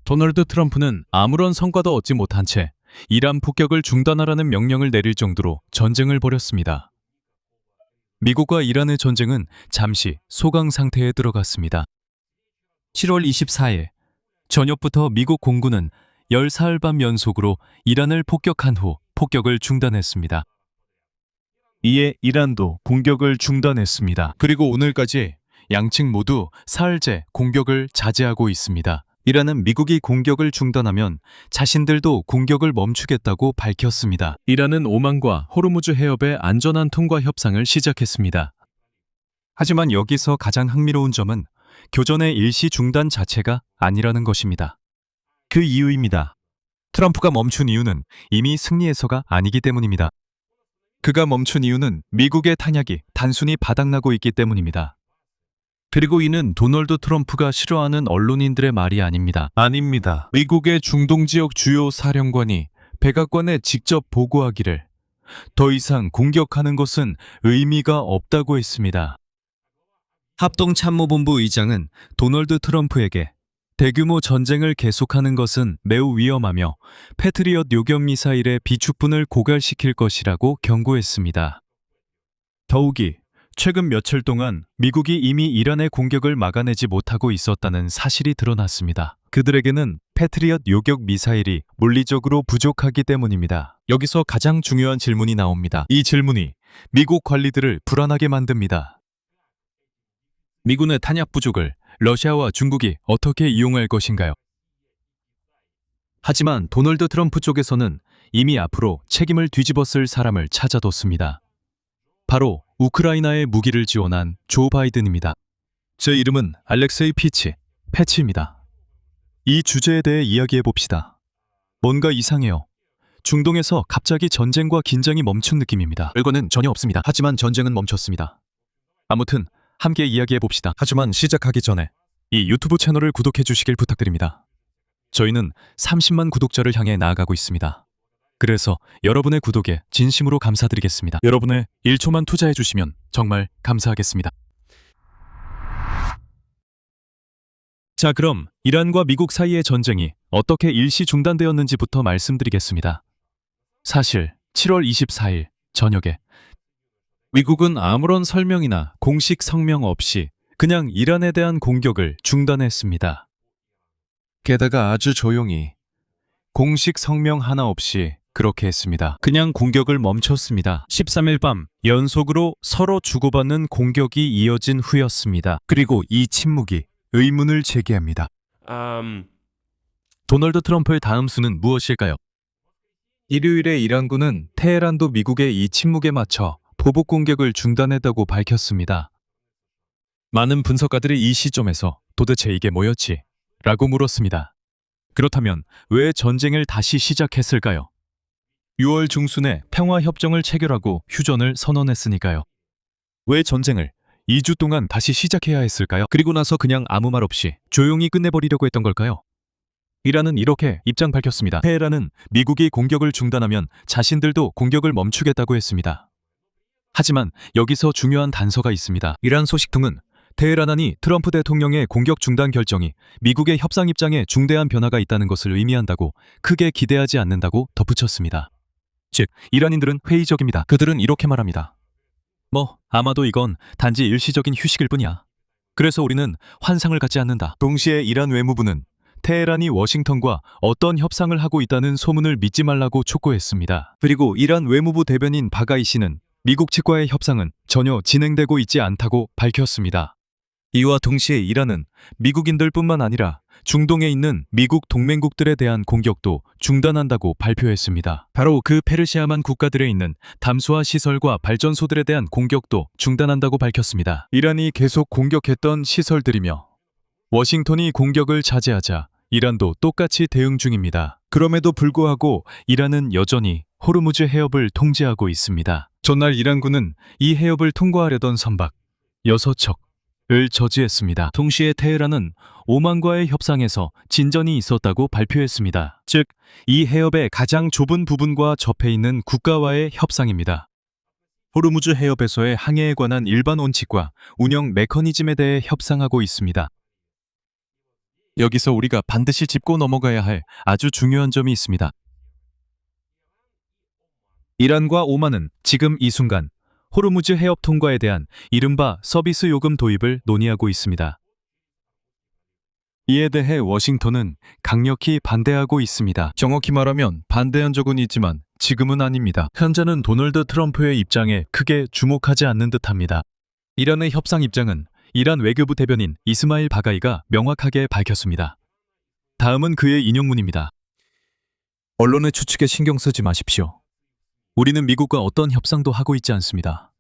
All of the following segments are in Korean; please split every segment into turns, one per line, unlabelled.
도널드 트럼프는 아무런 성과도 얻지 못한 채 이란 폭격을 중단하라는 명령을 내릴 정도로 전쟁을 벌였습니다. 미국과 이란의 전쟁은 잠시 소강 상태에 들어갔습니다. 7월 24일 저녁부터 미국 공군은 10사흘 밤 연속으로 이란을 폭격한 후 폭격을 중단했습니다. 이에 이란도 공격을 중단했습니다. 그리고 오늘까지 양측 모두 사흘째 공격을 자제하고 있습니다. 이란은 미국이 공격을 중단하면 자신들도 공격을 멈추겠다고 밝혔습니다. 이란은 오만과 호르무즈 해협의 안전한 통과 협상을 시작했습니다. 하지만 여기서 가장 흥미로운 점은 교전의 일시 중단 자체가 아니라는 것입니다. 그 이유입니다. 트럼프가 멈춘 이유는 이미 승리해서가 아니기 때문입니다. 그가 멈춘 이유는 미국의 탄약이 단순히 바닥나고 있기 때문입니다. 그리고 이는 도널드 트럼프가 싫어하는 언론인들의 말이 아닙니다. 미국의 중동 지역 주요 사령관이 백악관에 직접 보고하기를 더 이상 공격하는 것은 의미가 없다고 했습니다. 합동참모본부 의장은 도널드 트럼프에게 대규모 전쟁을 계속하는 것은 매우 위험하며 패트리엇 요격 미사일의 비축분을 고갈시킬 것이라고 경고했습니다. 더욱이 최근 며칠 동안 미국이 이미 이란의 공격을 막아내지 못하고 있었다는 사실이 드러났습니다. 그들에게는 패트리엇 요격 미사일이 물리적으로 부족하기 때문입니다. 여기서 가장 중요한 질문이 나옵니다. 이 질문이 미국 관리들을 불안하게 만듭니다. 미군의 탄약 부족을 러시아와 중국이 어떻게 이용할 것인가요? 하지만 도널드 트럼프 쪽에서는 이미 앞으로 책임을 뒤집어쓸 사람을 찾아뒀습니다. 바로 우크라이나에 무기를 지원한 조 바이든입니다. 제 이름은 알렉세이 패치입니다. 이 주제에 대해 이야기해 봅시다. 뭔가 이상해요. 중동에서 갑자기 전쟁과 긴장이 멈춘 느낌입니다. 별거는 전혀 없습니다. 하지만 전쟁은 멈췄습니다. 아무튼 함께 이야기해 봅시다. 하지만 시작하기 전에 이 유튜브 채널을 구독해 주시길 부탁드립니다. 저희는 30만 구독자를 향해 나아가고 있습니다. 그래서 여러분의 구독에 진심으로 감사드리겠습니다. 여러분의 1초만 투자해 주시면 정말 감사하겠습니다. 자, 그럼 이란과 미국 사이의 전쟁이 어떻게 일시 중단되었는지부터 말씀드리겠습니다. 사실 7월 24일 저녁에 미국은 아무런 설명이나 공식 성명 없이 그냥 이란에 대한 공격을 중단했습니다. 게다가 아주 조용히 공식 성명 하나 없이 그렇게 했습니다. 그냥 공격을 멈췄습니다. 13일 밤 연속으로 서로 주고받는 공격이 이어진 후였습니다. 그리고 이 침묵이 의문을 제기합니다. 도널드 트럼프의 다음 수는 무엇일까요? 일요일에 이란군은 테헤란도 미국의 이 침묵에 맞춰 보복 공격을 중단했다고 밝혔습니다. 많은 분석가들이 이 시점에서 도대체 이게 뭐였지? 라고 물었습니다. 그렇다면 왜 전쟁을 다시 시작했을까요? 6월 중순에 평화협정을 체결하고 휴전을 선언했으니까요. 왜 전쟁을 2주 동안 다시 시작해야 했을까요? 그리고 나서 그냥 아무 말 없이 조용히 끝내버리려고 했던 걸까요? 이란은 이렇게 입장 밝혔습니다. 테헤란은 미국이 공격을 중단하면 자신들도 공격을 멈추겠다고 했습니다. 하지만 여기서 중요한 단서가 있습니다. 이란 소식통은 테헤란이 트럼프 대통령의 공격 중단 결정이 미국의 협상 입장에 중대한 변화가 있다는 것을 의미한다고 크게 기대하지 않는다고 덧붙였습니다. 즉, 이란인들은 회의적입니다. 그들은 이렇게 말합니다. 아마도 이건 단지 일시적인 휴식일 뿐이야. 그래서 우리는 환상을 갖지 않는다. 동시에 이란 외무부는 테헤란이 워싱턴과 어떤 협상을 하고 있다는 소문을 믿지 말라고 촉구했습니다. 그리고 이란 외무부 대변인 바가이 씨는 미국 측과의 협상은 전혀 진행되고 있지 않다고 밝혔습니다. 이와 동시에 이란은 미국인들뿐만 아니라 중동에 있는 미국 동맹국들에 대한 공격도 중단한다고 발표했습니다. 바로 그 페르시아만 국가들에 있는 담수화 시설과 발전소들에 대한 공격도 중단한다고 밝혔습니다. 이란이 계속 공격했던 시설들이며 워싱턴이 공격을 자제하자 이란도 똑같이 대응 중입니다. 그럼에도 불구하고 이란은 여전히 호르무즈 해협을 통제하고 있습니다. 전날 이란군은 이 해협을 통과하려던 선박 6척을 저지했습니다. 동시에 테헤란은 오만과의 협상에서 진전이 있었다고 발표했습니다. 즉, 이 해협의 가장 좁은 부분과 접해 있는 국가와의 협상입니다. 호르무즈 해협에서의 항해에 관한 일반 원칙과 운영 메커니즘에 대해 협상하고 있습니다. 여기서 우리가 반드시 짚고 넘어가야 할 아주 중요한 점이 있습니다. 이란과 오만은 지금 이 순간 호르무즈 해협 통과에 대한 이른바 서비스 요금 도입을 논의하고 있습니다. 이에 대해 워싱턴은 강력히 반대하고 있습니다. 정확히 말하면 반대한 적은 있지만 지금은 아닙니다. 현재는 도널드 트럼프의 입장에 크게 주목하지 않는 듯합니다. 이란의 협상 입장은 이란 외교부 대변인 이스마일 바가이가 명확하게 밝혔습니다. 다음은 그의 인용문입니다. 언론의 추측에 신경 쓰지 마십시오. 우리는 미국과 어떤 협상도 하고 있지 않습니다.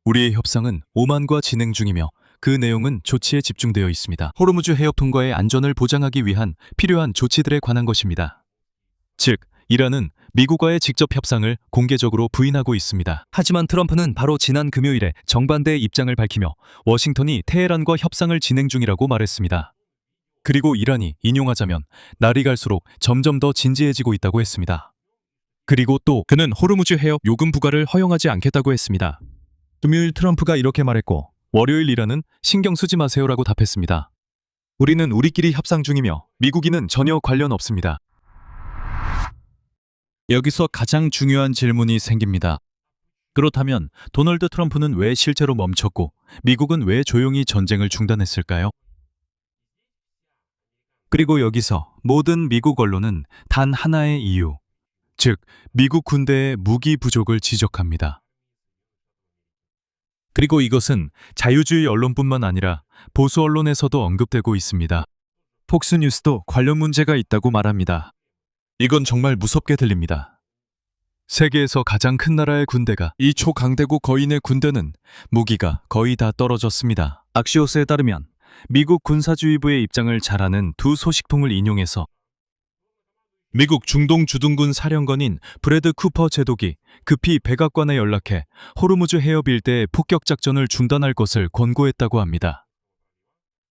우리의 협상은 오만과 진행 중이며 그 내용은 조치에 집중되어 있습니다. 호르무즈 해협 통과의 안전을 보장하기 위한 필요한 조치들에 관한 것입니다. 즉, 이란은 미국과의 직접 협상을 공개적으로 부인하고 있습니다. 하지만 트럼프는 바로 지난 금요일에 정반대의 입장을 밝히며 워싱턴이 테헤란과 협상을 진행 중이라고 말했습니다. 그리고 이란이 인용하자면 날이 갈수록 점점 더 진지해지고 있다고 했습니다. 그리고 또 그는 호르무즈 해협 요금 부과를 허용하지 않겠다고 했습니다. 금요일 트럼프가 이렇게 말했고 월요일 이란은 신경 쓰지 마세요라고 답했습니다. 우리는 우리끼리 협상 중이며 미국인은 전혀 관련 없습니다. 여기서 가장 중요한 질문이 생깁니다. 그렇다면 도널드 트럼프는 왜 실제로 멈췄고 미국은 왜 조용히 전쟁을 중단했을까요? 그리고 여기서 모든 미국 언론은 단 하나의 이유, 즉 미국 군대의 무기 부족을 지적합니다. 그리고 이것은 자유주의 언론뿐만 아니라 보수 언론에서도 언급되고 있습니다. 폭스뉴스도 관련 문제가 있다고 말합니다. 이건 정말 무섭게 들립니다. 세계에서 가장 큰 나라의 군대가 이 초강대국 거인의 군대는 무기가 거의 다 떨어졌습니다. 악시오스에 따르면 미국 군사주의부의 입장을 잘 아는 두 소식통을 인용해서 미국 중동 주둔군 사령관인 브래드 쿠퍼 제독이 급히 백악관에 연락해 호르무즈 해협 일대의 폭격 작전을 중단할 것을 권고했다고 합니다.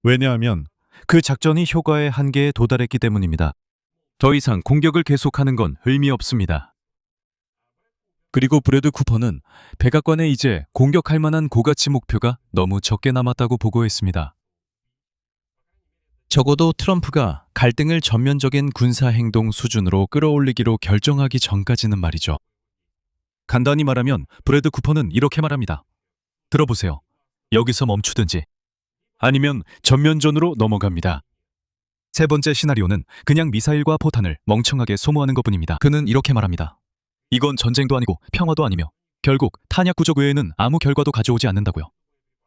왜냐하면 그 작전이 효과의 한계에 도달했기 때문입니다. 더 이상 공격을 계속하는 건 의미 없습니다. 그리고 브래드 쿠퍼는 백악관에 이제 공격할 만한 고가치 목표가 너무 적게 남았다고 보고했습니다. 적어도 트럼프가 갈등을 전면적인 군사행동 수준으로 끌어올리기로 결정하기 전까지는 말이죠. 간단히 말하면 브래드 쿠퍼는 이렇게 말합니다. 들어보세요. 여기서 멈추든지 아니면 전면전으로 넘어갑니다. 세 번째 시나리오는 그냥 미사일과 포탄을 멍청하게 소모하는 것뿐입니다. 그는 이렇게 말합니다. 이건 전쟁도 아니고 평화도 아니며 결국 탄약 구적 외에는 아무 결과도 가져오지 않는다고요.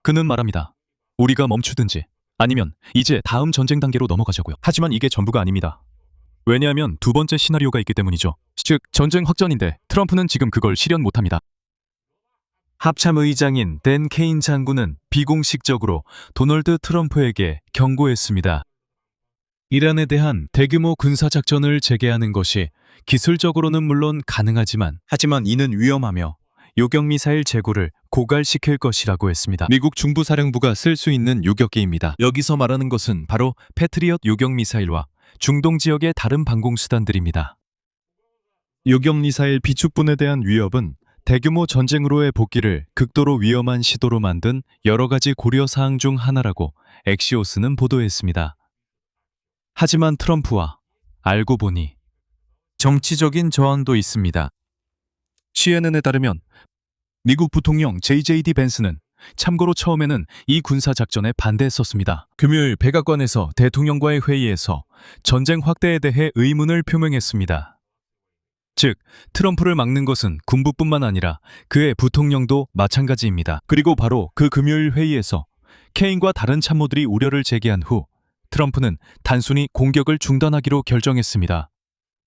그는 말합니다. 우리가 멈추든지 아니면 이제 다음 전쟁 단계로 넘어가자고요. 하지만 이게 전부가 아닙니다. 왜냐하면 두 번째 시나리오가 있기 때문이죠. 즉 전쟁 확전인데 트럼프는 지금 그걸 실현 못합니다. 합참의장인 댄 케인 장군은 비공식적으로 도널드 트럼프에게 경고했습니다. 이란에 대한 대규모 군사작전을 재개하는 것이 기술적으로는 물론 가능하지만 이는 위험하며 요격미사일 재고를 고갈시킬 것이라고 했습니다. 미국 중부사령부가 쓸 수 있는 요격기입니다. 여기서 말하는 것은 바로 패트리엇 요격미사일과 중동 지역의 다른 방공수단들입니다. 요격미사일 비축분에 대한 위협은 대규모 전쟁으로의 복귀를 극도로 위험한 시도로 만든 여러 가지 고려사항 중 하나라고 엑시오스는 보도했습니다. 하지만 트럼프와 알고 보니 정치적인 저항도 있습니다. CNN에 따르면 미국 부통령 JJD 벤스는 참고로 처음에는 이 군사작전에 반대했었습니다. 금요일 백악관에서 대통령과의 회의에서 전쟁 확대에 대해 의문을 표명했습니다. 즉, 트럼프를 막는 것은 군부뿐만 아니라 그의 부통령도 마찬가지입니다. 그리고 바로 그 금요일 회의에서 케인과 다른 참모들이 우려를 제기한 후 트럼프는 단순히 공격을 중단하기로 결정했습니다.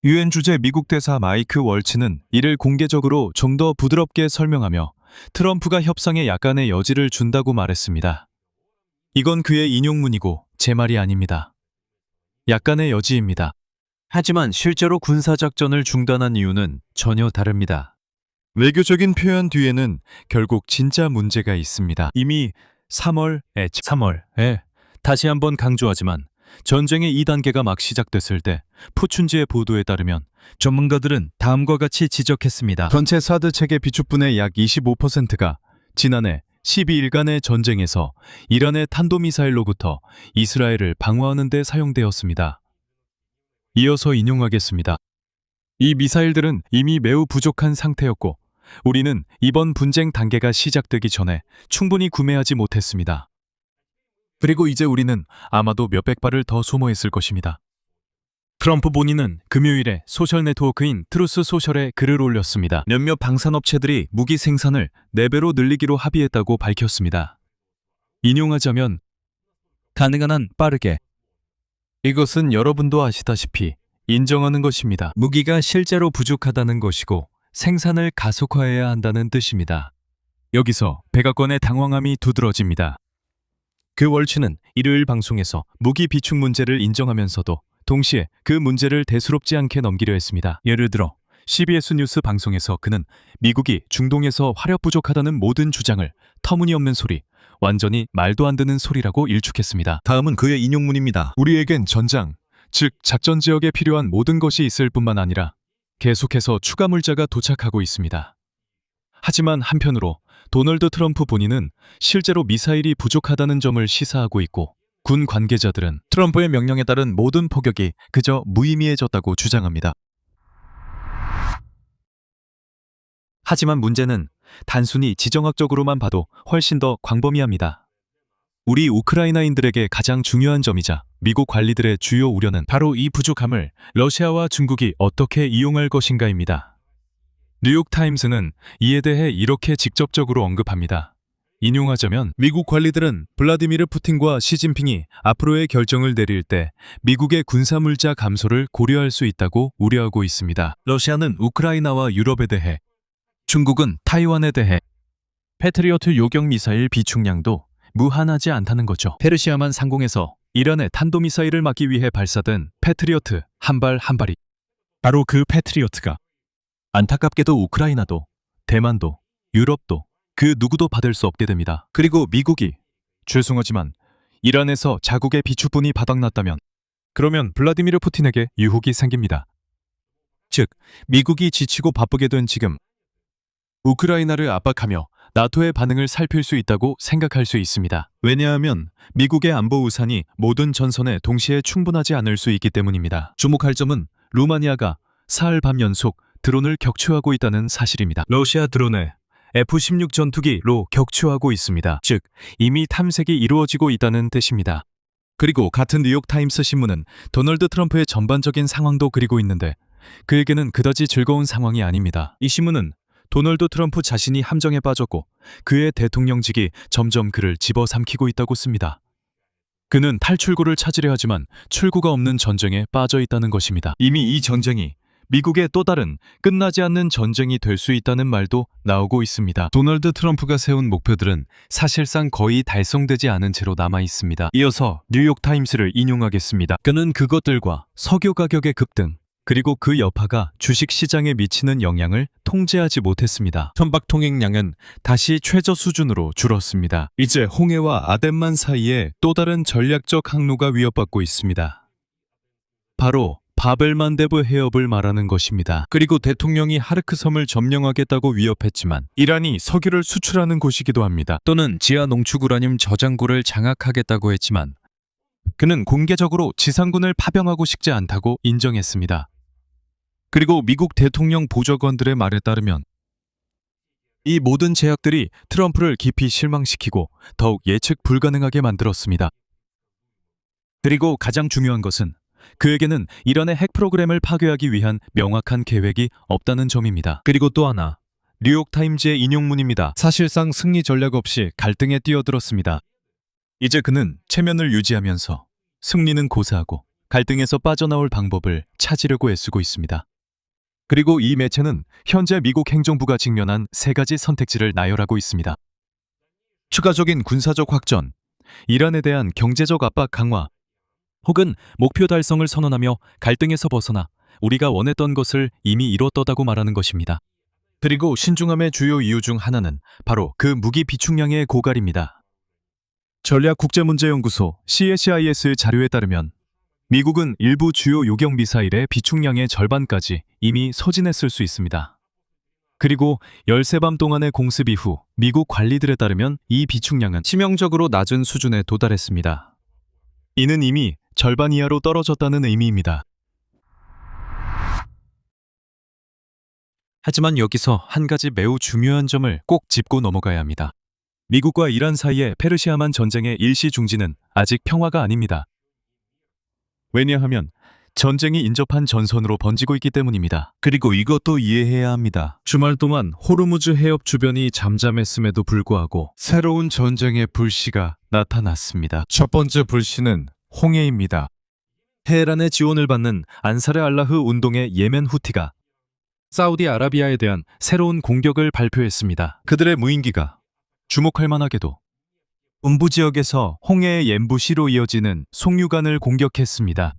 유엔 주재 미국 대사 마이크 월츠는 이를 공개적으로 좀 더 부드럽게 설명하며 트럼프가 협상에 약간의 여지를 준다고 말했습니다. 이건 그의 인용문이고 제 말이 아닙니다. 약간의 여지입니다. 하지만 실제로 군사작전을 중단한 이유는 전혀 다릅니다. 외교적인 표현 뒤에는 결국 진짜 문제가 있습니다. 이미 3월에 다시 한번 강조하지만 전쟁의 2단계가 막 시작됐을 때 포춘지의 보도에 따르면 전문가들은 다음과 같이 지적했습니다. 전체 사드 체계 비축분의 약 25%가 지난해 12일간의 전쟁에서 이란의 탄도미사일로부터 이스라엘을 방어하는 데 사용되었습니다. 이어서 인용하겠습니다. 이 미사일들은 이미 매우 부족한 상태였고 우리는 이번 분쟁 단계가 시작되기 전에 충분히 구매하지 못했습니다. 그리고 이제 우리는 아마도 몇백 발을 더 소모했을 것입니다. 트럼프 본인은 금요일에 소셜 네트워크인 트루스 소셜에 글을 올렸습니다. 몇몇 방산업체들이 무기 생산을 4배로 늘리기로 합의했다고 밝혔습니다. 인용하자면 가능한 한 빠르게. 이것은 여러분도 아시다시피 인정하는 것입니다. 무기가 실제로 부족하다는 것이고 생산을 가속화해야 한다는 뜻입니다. 여기서 백악관의 당황함이 두드러집니다. 그 월츠는 일요일 방송에서 무기 비축 문제를 인정하면서도 동시에 그 문제를 대수롭지 않게 넘기려 했습니다. 예를 들어 CBS 뉴스 방송에서 그는 미국이 중동에서 화력 부족하다는 모든 주장을 터무니없는 소리, 완전히 말도 안 되는 소리라고 일축했습니다.
다음은 그의 인용문입니다.
우리에겐 전장, 즉 작전 지역에 필요한 모든 것이 있을 뿐만 아니라 계속해서 추가 물자가 도착하고 있습니다. 하지만 한편으로 도널드 트럼프 본인은 실제로 미사일이 부족하다는 점을 시사하고 있고 군 관계자들은 트럼프의 명령에 따른 모든 포격이 그저 무의미해졌다고 주장합니다. 하지만 문제는 단순히 지정학적으로만 봐도 훨씬 더 광범위합니다. 우리 우크라이나인들에게 가장 중요한 점이자 미국 관리들의 주요 우려는 바로 이 부족함을 러시아와 중국이 어떻게 이용할 것인가입니다. 뉴욕타임스는 이에 대해 이렇게 직접적으로 언급합니다. 인용하자면 미국 관리들은 블라디미르 푸틴과 시진핑이 앞으로의 결정을 내릴 때 미국의 군사물자 감소를 고려할 수 있다고 우려하고 있습니다. 러시아는 우크라이나와 유럽에 대해, 중국은 타이완에 대해 패트리어트 요격 미사일 비축량도 무한하지 않다는 거죠. 페르시아만 상공에서 이란의 탄도미사일을 막기 위해 발사된 패트리어트 한 발 한 발이 바로 그 패트리어트가 안타깝게도 우크라이나도 대만도 유럽도 그 누구도 받을 수 없게 됩니다. 그리고 미국이 죄송하지만 이란에서 자국의 비축분이 바닥났다면 그러면 블라디미르 푸틴에게 유혹이 생깁니다. 즉 미국이 지치고 바쁘게 된 지금 우크라이나를 압박하며 나토의 반응을 살필 수 있다고 생각할 수 있습니다. 왜냐하면 미국의 안보 우산이 모든 전선에 동시에 충분하지 않을 수 있기 때문입니다. 주목할 점은 루마니아가 사흘 밤 연속 드론을 격추하고 있다는 사실입니다. 러시아 드론에 F-16 전투기로 격추하고 있습니다. 즉 이미 탐색이 이루어지고 있다는 뜻입니다. 그리고 같은 뉴욕타임스 신문은 도널드 트럼프의 전반적인 상황도 그리고 있는데 그에게는 그다지 즐거운 상황이 아닙니다. 이 신문은 도널드 트럼프 자신이 함정에 빠졌고 그의 대통령직이 점점 그를 집어삼키고 있다고 씁니다. 그는 탈출구를 찾으려 하지만 출구가 없는 전쟁에 빠져 있다는 것입니다. 이미 이 전쟁이 미국의 또 다른 끝나지 않는 전쟁이 될 수 있다는 말도 나오고 있습니다. 도널드 트럼프가 세운 목표들은 사실상 거의 달성되지 않은 채로 남아 있습니다. 이어서 뉴욕타임스를 인용하겠습니다. 그는 그것들과 석유 가격의 급등, 그리고 그 여파가 주식시장에 미치는 영향을 통제하지 못했습니다. 선박 통행량은 다시 최저 수준으로 줄었습니다. 이제 홍해와 아덴만 사이에 또 다른 전략적 항로가 위협받고 있습니다. 바로 바벨만데브 해협을 말하는 것입니다. 그리고 대통령이 하르크 섬을 점령하겠다고 위협했지만 이란이 석유를 수출하는 곳이기도 합니다. 또는 지하 농축 우라늄 저장고를 장악하겠다고 했지만 그는 공개적으로 지상군을 파병하고 싶지 않다고 인정했습니다. 그리고 미국 대통령 보좌관들의 말에 따르면 이 모든 제약들이 트럼프를 깊이 실망시키고 더욱 예측 불가능하게 만들었습니다. 그리고 가장 중요한 것은 그에게는 이란의 핵 프로그램을 파괴하기 위한 명확한 계획이 없다는 점입니다. 그리고 또 하나, 뉴욕타임즈의 인용문입니다. 사실상 승리 전략 없이 갈등에 뛰어들었습니다. 이제 그는 체면을 유지하면서 승리는 고사하고 갈등에서 빠져나올 방법을 찾으려고 애쓰고 있습니다. 그리고 이 매체는 현재 미국 행정부가 직면한 3가지 선택지를 나열하고 있습니다. 추가적인 군사적 확전, 이란에 대한 경제적 압박 강화, 혹은 목표 달성을 선언하며 갈등에서 벗어나 우리가 원했던 것을 이미 이뤘다고 말하는 것입니다. 그리고 신중함의 주요 이유 중 하나는 바로 그 무기 비축량의 고갈입니다. 전략국제문제연구소 CSIS 자료에 따르면 미국은 일부 주요 요격 미사일의 비축량의 절반까지 이미 소진했을 수 있습니다. 그리고 13밤 동안의 공습 이후 미국 관리들에 따르면 이 비축량은 치명적으로 낮은 수준에 도달했습니다. 이는 이미 절반 이하로 떨어졌다는 의미입니다. 하지만 여기서 한 가지 매우 중요한 점을 꼭 짚고 넘어가야 합니다. 미국과 이란 사이의 페르시아만 전쟁의 일시 중지는 아직 평화가 아닙니다. 왜냐하면 전쟁이 인접한 전선으로 번지고 있기 때문입니다. 그리고 이것도 이해해야 합니다. 주말 동안 호르무즈 해협 주변이 잠잠했음에도 불구하고 새로운 전쟁의 불씨가 나타났습니다. 첫 번째 불씨는 홍해입니다. 테헤란의 지원을 받는 안사르 알라흐 운동의 예멘 후티가 사우디아라비아에 대한 새로운 공격을 발표했습니다. 그들의 무인기가 주목할 만하게도 음부 지역에서 홍해의 옌부시로 이어지는 송유관을 공격했습니다.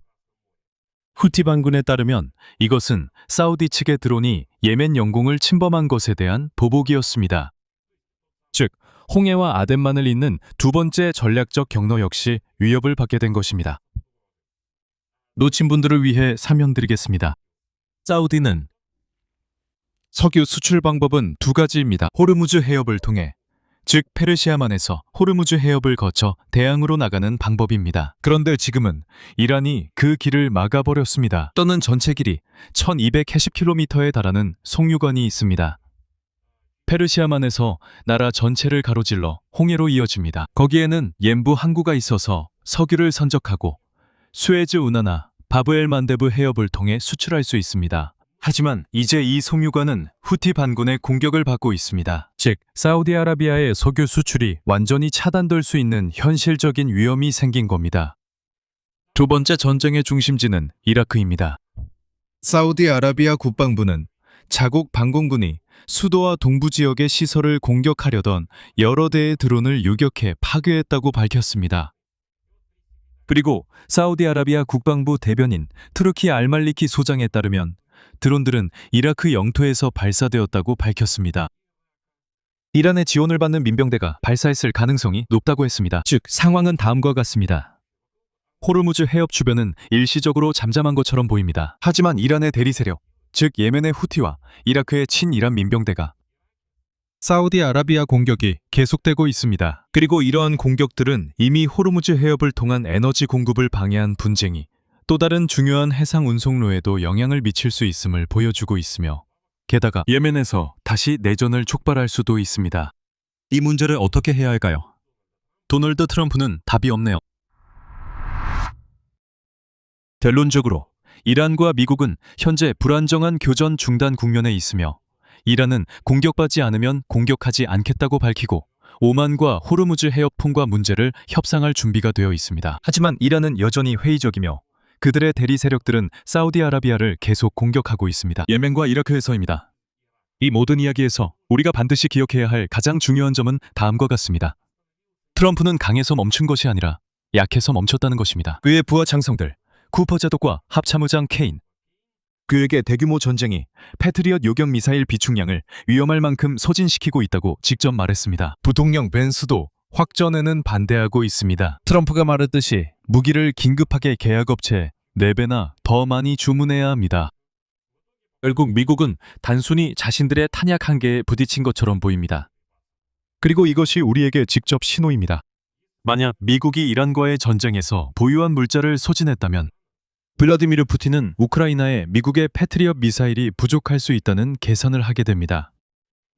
후티 반군에 따르면 이것은 사우디 측의 드론이 예멘 영공을 침범한 것에 대한 보복이었습니다. 즉, 홍해와 아덴만을 잇는 두 번째 전략적 경로 역시 위협을 받게 된 것입니다. 놓친 분들을 위해 설명드리겠습니다. 사우디는 석유 수출 방법은 두 가지입니다. 호르무즈 해협을 통해, 즉 페르시아만에서 호르무즈 해협을 거쳐 대양으로 나가는 방법입니다. 그런데 지금은 이란이 그 길을 막아버렸습니다. 떠는 전체 길이 1280km에 달하는 송유관이 있습니다. 페르시아만에서 나라 전체를 가로질러 홍해로 이어집니다. 거기에는 옌부 항구가 있어서 석유를 선적하고 수에즈 운하나 바브엘 만데브 해협을 통해 수출할 수 있습니다. 하지만 이제 이 송유관은 후티 반군의 공격을 받고 있습니다. 즉, 사우디아라비아의 석유 수출이 완전히 차단될 수 있는 현실적인 위험이 생긴 겁니다. 두 번째 전쟁의 중심지는 이라크입니다. 사우디아라비아 국방부는 자국 반공군이 수도와 동부 지역의 시설을 공격하려던 여러 대의 드론을 유격해 파괴했다고 밝혔습니다. 그리고 사우디아라비아 국방부 대변인 트루키 알말리키 소장에 따르면 드론들은 이라크 영토에서 발사되었다고 밝혔습니다. 이란의 지원을 받는 민병대가 발사했을 가능성이 높다고 했습니다. 즉, 상황은 다음과 같습니다. 호르무즈 해협 주변은 일시적으로 잠잠한 것처럼 보입니다. 하지만 이란의 대리 세력, 즉 예멘의 후티와 이라크의 친이란 민병대가 사우디아라비아 공격이 계속되고 있습니다. 그리고 이러한 공격들은 이미 호르무즈 해협을 통한 에너지 공급을 방해한 분쟁이 또 다른 중요한 해상 운송로에도 영향을 미칠 수 있음을 보여주고 있으며, 게다가 예멘에서 다시 내전을 촉발할 수도 있습니다. 이 문제를 어떻게 해야 할까요? 도널드 트럼프는 답이 없네요. 결론적으로 이란과 미국은 현재 불안정한 교전 중단 국면에 있으며, 이란은 공격받지 않으면 공격하지 않겠다고 밝히고 오만과 호르무즈 해협 통과 문제를 협상할 준비가 되어 있습니다. 하지만 이란은 여전히 회의적이며 그들의 대리 세력들은 사우디아라비아를 계속 공격하고 있습니다. 예멘과 이라크에서입니다. 이 모든 이야기에서 우리가 반드시 기억해야 할 가장 중요한 점은 다음과 같습니다. 트럼프는 강해서 멈춘 것이 아니라 약해서 멈췄다는 것입니다. 그의 부하 장성들, 쿠퍼 제독과 합참의장 케인, 그에게 대규모 전쟁이 패트리엇 요격 미사일 비축량을 위험할 만큼 소진시키고 있다고 직접 말했습니다. 부통령 벤스도 확전에는 반대하고 있습니다. 트럼프가 말했듯이 무기를 긴급하게 계약업체에 4배나 더 많이 주문해야 합니다. 결국 미국은 단순히 자신들의 탄약 한계에 부딪힌 것처럼 보입니다. 그리고 이것이 우리에게 직접 신호입니다. 만약 미국이 이란과의 전쟁에서 보유한 물자를 소진했다면 블라디미르 푸틴은 우크라이나에 미국의 패트리엇 미사일이 부족할 수 있다는 계산을 하게 됩니다.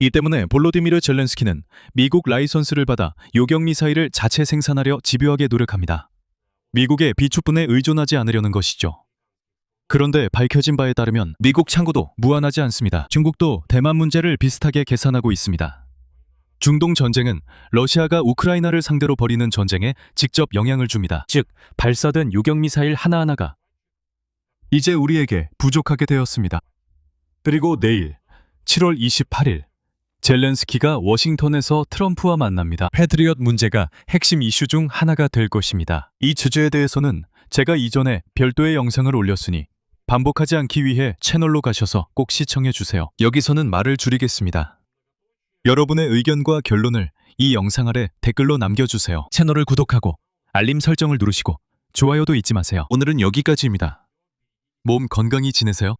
이 때문에 볼로디미르 젤렌스키는 미국 라이선스를 받아 요격 미사일을 자체 생산하려 집요하게 노력합니다. 미국의 비축분에 의존하지 않으려는 것이죠. 그런데 밝혀진 바에 따르면 미국 창고도 무한하지 않습니다. 중국도 대만 문제를 비슷하게 계산하고 있습니다. 중동 전쟁은 러시아가 우크라이나를 상대로 벌이는 전쟁에 직접 영향을 줍니다. 즉, 발사된 요격 미사일 하나하나가 이제 우리에게 부족하게 되었습니다. 그리고 내일 7월 28일 젤렌스키가 워싱턴에서 트럼프와 만납니다. 패트리엇 문제가 핵심 이슈 중 하나가 될 것입니다. 이 주제에 대해서는 제가 이전에 별도의 영상을 올렸으니 반복하지 않기 위해 채널로 가셔서 꼭 시청해 주세요. 여기서는 말을 줄이겠습니다. 여러분의 의견과 결론을 이 영상 아래 댓글로 남겨주세요. 채널을 구독하고 알림 설정을 누르시고 좋아요도 잊지 마세요. 오늘은 여기까지입니다. 몸 건강히 지내세요.